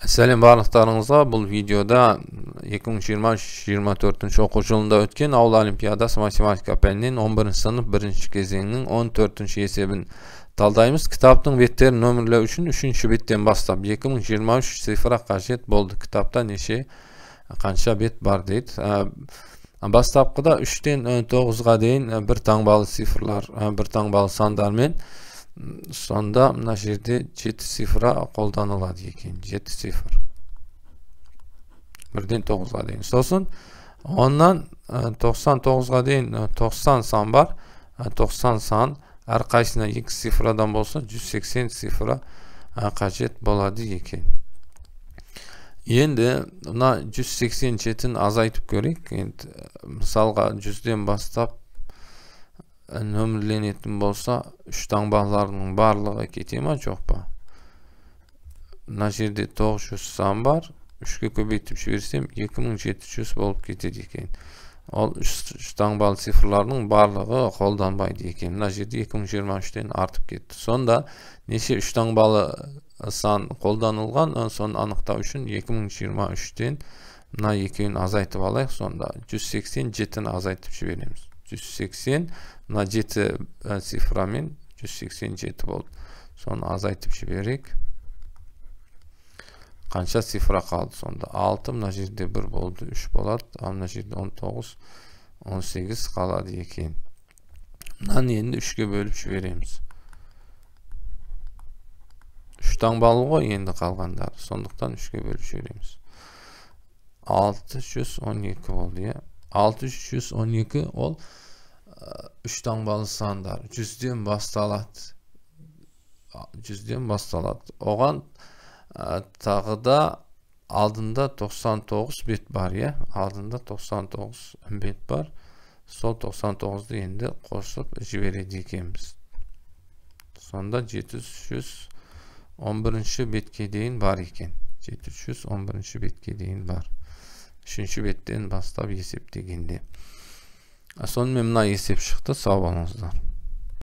Сәлем барлықтарыңызға. Бұл видеода 2023-24 оқу жылында өткен ауыл олимпиадасы математика пәнінен 11 сынып 1 кезеңнің 14 есебін талдаймыз. Кітаптың беттерін нөмірлеу үшін 3 беттен бастап 2023 цифра қажет болды. Кітапта қанша бет бар дейді. Бастапқыда 3-тен 9-ға дейін бір таңбалы цифрлар, бір таңбалы сандармен, сонда мына жерде 7 цифра қолданылады екен. 7 цифр. 1-ден 9-ға дейін. Сосын оннан 99-ға дейін 90 сан бар. 90 сан әр қайсына 2 цифрадан болса 180 цифра қажет болады екен. Енді мына 187-ін азайтып көрейік. Мысалға 100-ден бастап нөмірленетін болса 3 таңбаларының барлығы кете ма, жоқ па? Мына жерде 900 сан бар. 3-ке көбейтіп жіберсем 2700 болып кетеді екен. Ол 3 таңбалы цифрларының барлығы қолданбайды екен. Мына жерде 2023-тен артып кетті. Сонда неше 3 таңбалы сан қолданылған, соны анықтау үшін 2023-тен мына екеуін азайтып алайық. Сонда 187-ні азайтып жібереміз. 180, мына 7 цифрамен 187 болды. Соны азайтып жіберейік. Қанша цифра қалды сонда? 6, мына жерде 1 болды, 3 болады. Мына жерде 19, 18 қалады екен. Мынаны енді 3-ке бөліп жібереміз. 3 таңбалы ғой енді қалғандар. Сондықтан 3-ке бөліп жібереміз. 612 болды, 612 ол 3 таңбалы сандар. 100-ден басталады. 100-ден басталады. Оған тағы да алдында 99 бет бар, алдында 99 бет бар. Сол 99-ды енді қосып жібереді екенбіз. Сонда 711 бетке дейін бар екен. 711 бетке дейін бар. 3-ші беттен бастап есептегенде. Сонымен мына есеп шықты. Сау болыңыздар.